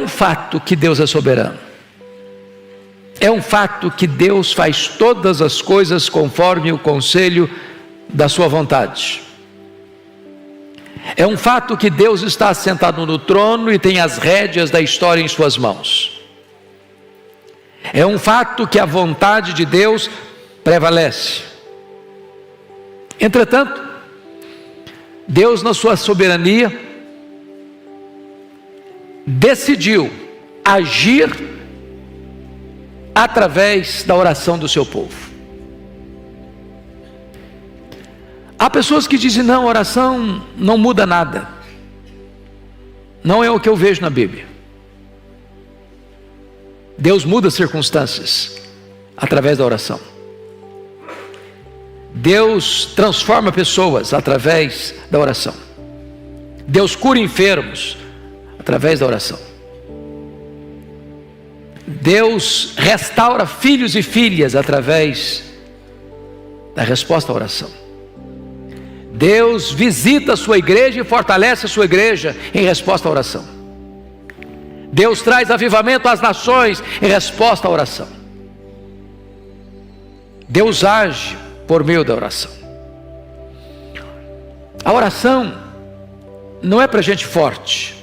fato que Deus é soberano. É um fato que Deus faz todas as coisas conforme o conselho da sua vontade. É um fato que Deus está assentado no trono e tem as rédeas da história em suas mãos. É um fato que a vontade de Deus prevalece. Entretanto, Deus, na sua soberania, decidiu agir através da oração do seu povo. Há pessoas que dizem: não, oração não muda nada. Não é o que eu vejo na Bíblia. Deus muda circunstâncias através da oração. Deus transforma pessoas através da oração. Deus cura enfermos através da oração. Deus restaura filhos e filhas através da resposta à oração. Deus visita a sua igreja e fortalece a sua igreja em resposta à oração. Deus traz avivamento às nações em resposta à oração. Deus age por meio da oração. A oração não é para gente forte.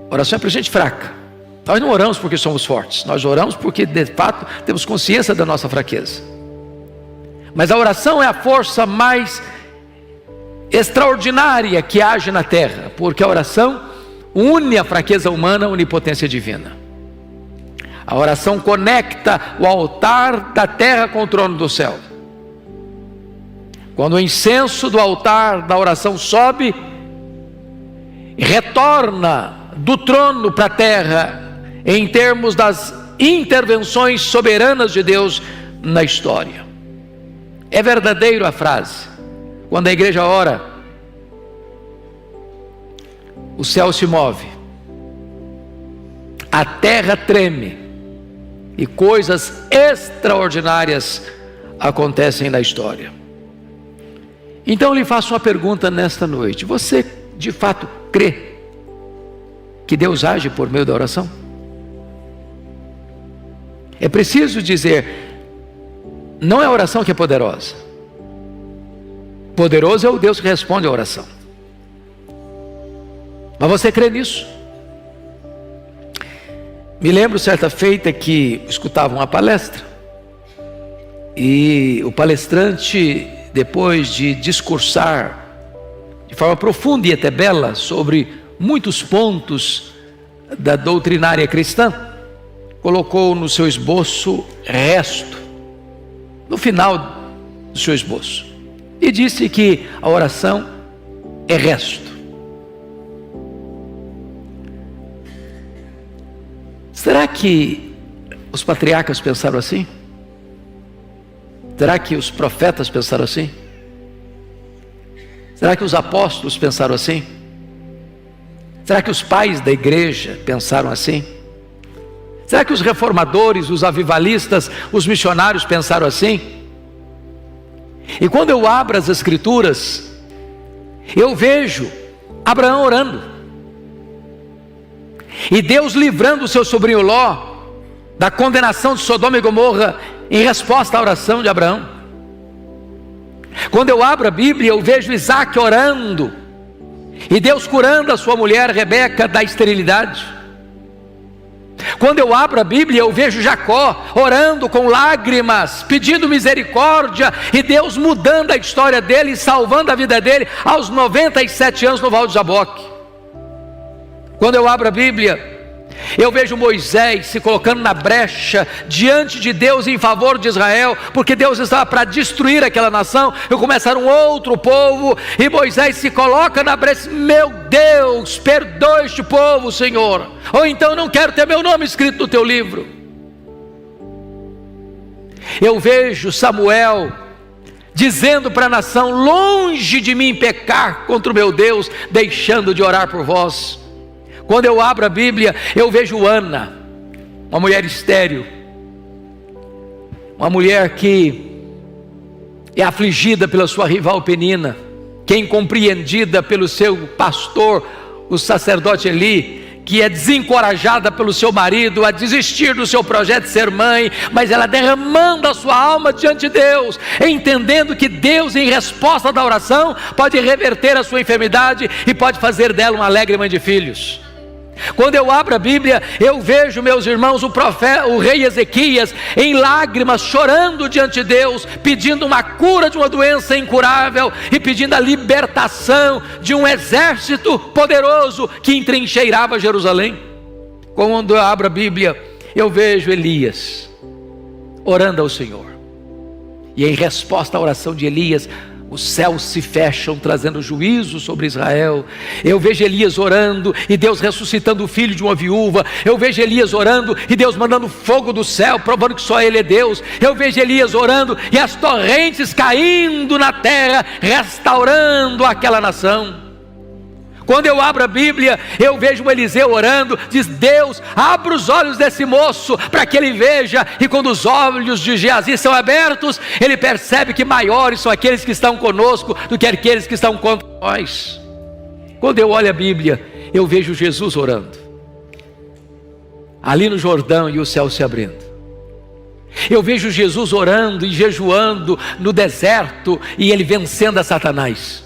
A oração é para gente fraca. Nós não oramos porque somos fortes. Nós oramos porque de fato temos consciência da nossa fraqueza. Mas a oração é a força mais extraordinária que age na terra, porque a oração une a fraqueza humana à onipotência divina. A oração conecta o altar da terra com o trono do céu. Quando o incenso do altar da oração sobe e retorna do trono para a terra, em termos das intervenções soberanas de Deus na história. É verdadeiro a frase: quando a igreja ora, o céu se move, a terra treme, e coisas extraordinárias acontecem na história. Então eu lhe faço uma pergunta nesta noite: você de fato crê que Deus age por meio da oração? É preciso dizer, não é a oração que é poderosa. Poderoso é o Deus que responde à oração. Mas você crê nisso? Me lembro certa feita que escutava uma palestra, e o palestrante, depois de discursar de forma profunda e até bela sobre muitos pontos da doutrinária cristã, colocou no seu esboço resto, no final do seu esboço, e disse que a oração é resto. Será que os patriarcas pensaram assim? Será que os profetas pensaram assim? Será que os apóstolos pensaram assim? Será que os pais da igreja pensaram assim? Será que os reformadores, os avivalistas, os missionários pensaram assim? E quando eu abro as escrituras, eu vejo Abraão orando, e Deus livrando o seu sobrinho Ló da condenação de Sodoma e Gomorra em resposta à oração de Abraão. Quando eu abro a Bíblia, eu vejo Isaac orando, e Deus curando a sua mulher Rebeca da esterilidade. Quando eu abro a Bíblia, eu vejo Jacó orando com lágrimas, pedindo misericórdia, e Deus mudando a história dele e salvando a vida dele aos 97 anos no Val de Jaboque. Quando eu abro a Bíblia, eu vejo Moisés se colocando na brecha diante de Deus em favor de Israel, porque Deus estava para destruir aquela nação e começar um outro povo, e Moisés se coloca na brecha: meu Deus, perdoa este povo, Senhor, ou então não quero ter meu nome escrito no teu livro. Eu vejo Samuel dizendo para a nação: longe de mim pecar contra o meu Deus, deixando de orar por vós. Quando eu abro a Bíblia, eu vejo Ana, uma mulher estéril, uma mulher que é afligida pela sua rival Penina, que é incompreendida pelo seu pastor, o sacerdote Eli, que é desencorajada pelo seu marido a desistir do seu projeto de ser mãe, mas ela derramando a sua alma diante de Deus, entendendo que Deus, em resposta da oração, pode reverter a sua enfermidade e pode fazer dela uma alegre mãe de filhos. Quando eu abro a Bíblia, eu vejo, meus irmãos, o rei Ezequias em lágrimas, chorando diante de Deus, pedindo uma cura de uma doença incurável e pedindo a libertação de um exército poderoso que entrincheirava Jerusalém. Quando eu abro a Bíblia, eu vejo Elias orando ao Senhor, e em resposta à oração de Elias, os céus se fecham, trazendo juízo sobre Israel. Eu vejo Elias orando e Deus ressuscitando o filho de uma viúva. Eu vejo Elias orando e Deus mandando fogo do céu, provando que só Ele é Deus. Eu vejo Elias orando e as torrentes caindo na terra, restaurando aquela nação. Quando eu abro a Bíblia, eu vejo Eliseu orando, diz: Deus, abra os olhos desse moço, para que ele veja. E quando os olhos de Geazi são abertos, ele percebe que maiores são aqueles que estão conosco do que aqueles que estão contra nós. Quando eu olho a Bíblia, eu vejo Jesus orando, ali no Jordão, e o céu se abrindo. Eu vejo Jesus orando e jejuando no deserto, e ele vencendo a Satanás.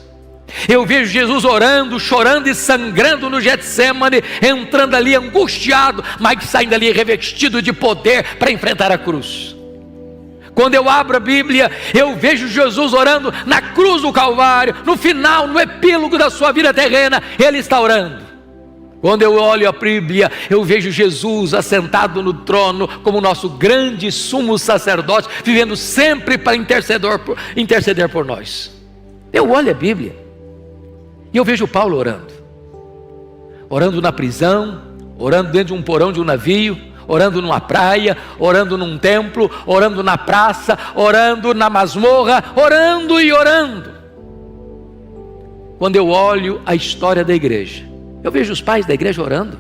Eu vejo Jesus orando, chorando e sangrando no Getsêmani, entrando ali angustiado, mas saindo ali revestido de poder para enfrentar a cruz. Quando eu abro a Bíblia, eu vejo Jesus orando na cruz do Calvário, no final, no epílogo da sua vida terrena, ele está orando. Quando eu olho a Bíblia, eu vejo Jesus assentado no trono como nosso grande sumo sacerdote, vivendo sempre para interceder por nós. Eu olho a Bíblia e eu vejo Paulo orando na prisão, orando dentro de um porão de um navio, orando numa praia, orando num templo, orando na praça, orando na masmorra, orando e orando. Quando eu olho a história da igreja, eu vejo os pais da igreja orando: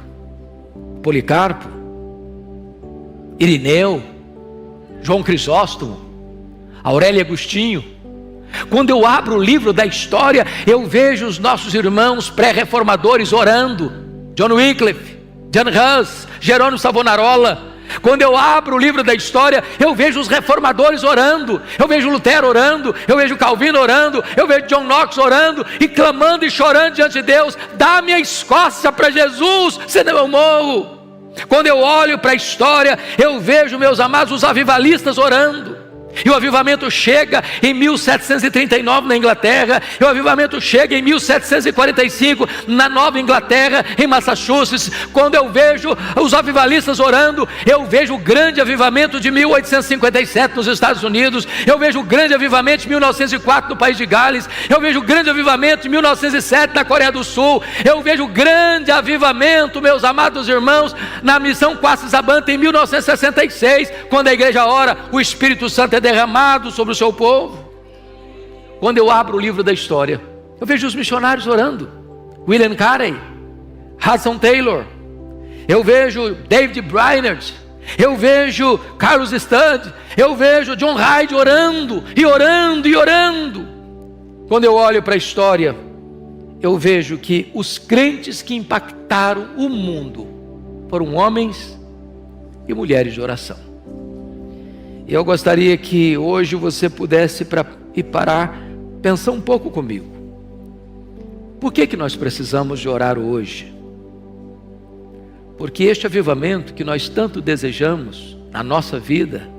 Policarpo, Irineu, João Crisóstomo, Aurélio Agostinho. Quando eu abro o livro da história, eu vejo os nossos irmãos pré-reformadores orando: John Wycliffe, John Hus, Jerônimo Savonarola. Quando eu abro o livro da história, eu vejo os reformadores orando, eu vejo Lutero orando, eu vejo Calvino orando, eu vejo John Knox orando e clamando e chorando diante de Deus: dá-me a Escócia para Jesus, senão eu morro. Quando eu olho para a história, eu vejo, meus amados, os avivalistas orando. E o avivamento chega em 1739 na Inglaterra, e o avivamento chega em 1745 na Nova Inglaterra, em Massachusetts. Quando eu vejo os avivalistas orando, eu vejo o grande avivamento de 1857 nos Estados Unidos, eu vejo o grande avivamento de 1904 no país de Gales, eu vejo o grande avivamento de 1907 na Coreia do Sul, eu vejo o grande avivamento, meus amados irmãos, na missão Quatsabanta em 1966, quando a igreja ora, o Espírito Santo é derramado sobre o seu povo. Quando eu abro o livro da história, eu vejo os missionários orando: William Carey, Hudson Taylor, eu vejo David Brainerd, eu vejo Carlos Studd, eu vejo John Hyde orando, e orando, e orando. Quando eu olho para a história, eu vejo que os crentes que impactaram o mundo foram homens e mulheres de oração. Eu gostaria que hoje você pudesse parar, pensar um pouco comigo. Por que nós precisamos de orar hoje? Porque este avivamento que nós tanto desejamos na nossa vida,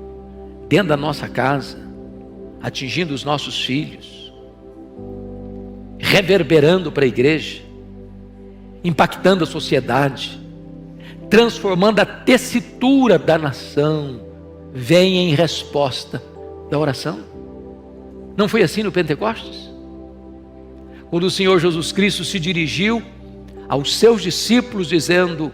dentro da nossa casa, atingindo os nossos filhos, reverberando para a igreja, impactando a sociedade, transformando a tessitura da nação, vem em resposta da oração. Não foi assim no Pentecostes? Quando o Senhor Jesus Cristo se dirigiu aos seus discípulos dizendo: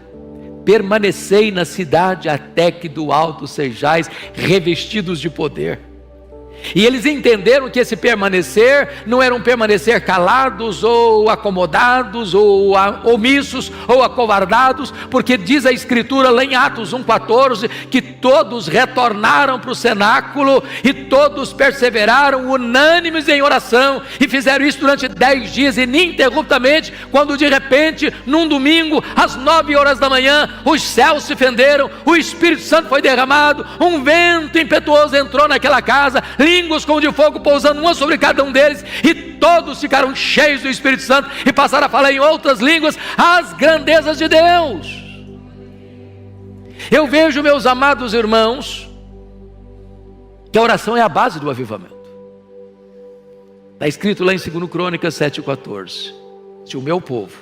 permanecei na cidade até que do alto sejais revestidos de poder. E eles entenderam que esse permanecer não era um permanecer calados ou acomodados ou omissos ou acovardados, porque diz a Escritura lá em Atos 1,14 que todos retornaram para o cenáculo e todos perseveraram unânimes em oração e fizeram isso durante 10 dias ininterruptamente, quando de repente, num domingo, às 9 horas da manhã, os céus se fenderam, o Espírito Santo foi derramado, um vento impetuoso entrou naquela casa, línguas como de fogo pousando uma sobre cada um deles, e todos ficaram cheios do Espírito Santo e passaram a falar em outras línguas as grandezas de Deus. Eu vejo, meus amados irmãos, que a oração é a base do avivamento. Está escrito lá em 2 Crônicas 7,14: se o meu povo,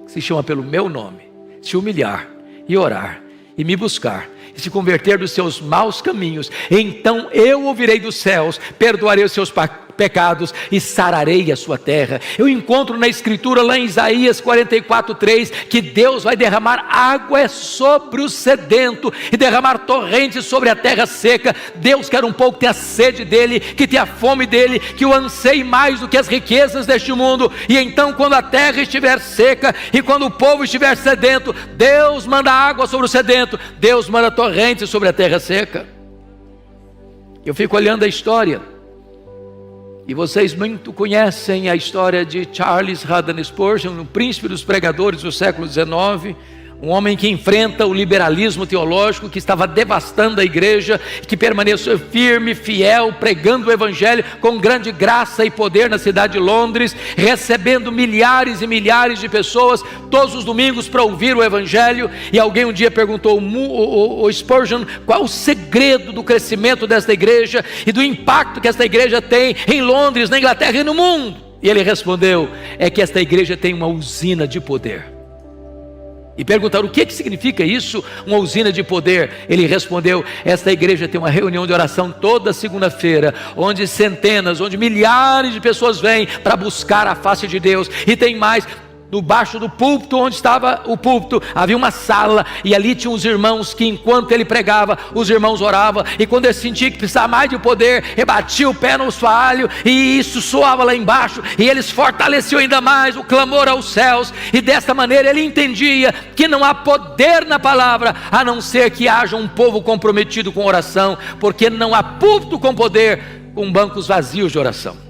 que se chama pelo meu nome, se humilhar e orar e me buscar e se converter dos seus maus caminhos, então eu ouvirei dos céus, perdoarei os seus pecados e sararei a sua terra. Eu encontro na Escritura lá em Isaías 44,3 que Deus vai derramar água sobre o sedento e derramar torrentes sobre a terra seca. Deus quer um povo que tenha sede dele, que tenha fome dele, que o anseie mais do que as riquezas deste mundo. E então, quando a terra estiver seca e quando o povo estiver sedento, Deus manda água sobre o sedento, Deus manda torrentes sobre a terra seca. Eu fico olhando a história, e vocês muito conhecem a história de Charles Haddon Spurgeon, um príncipe dos pregadores do século XIX, um homem que enfrenta o liberalismo teológico que estava devastando a igreja, que permaneceu firme, fiel, pregando o evangelho com grande graça e poder na cidade de Londres, recebendo milhares e milhares de pessoas todos os domingos para ouvir o evangelho. E alguém um dia perguntou o Spurgeon qual o segredo do crescimento desta igreja e do impacto que esta igreja tem em Londres, na Inglaterra e no mundo. E ele respondeu: é que esta igreja tem uma usina de poder. E perguntaram: o que significa isso, uma usina de poder? Ele respondeu: esta igreja tem uma reunião de oração toda segunda-feira, onde centenas, onde milhares de pessoas vêm para buscar a face de Deus. E tem mais, no baixo do púlpito, onde estava o púlpito, havia uma sala, e ali tinham os irmãos que enquanto ele pregava, os irmãos oravam, e quando ele sentia que precisava mais de poder, ele batia o pé no assoalho, e isso soava lá embaixo, e eles fortaleciam ainda mais o clamor aos céus. E desta maneira ele entendia que não há poder na palavra, a não ser que haja um povo comprometido com oração, porque não há púlpito com poder com bancos vazios de oração.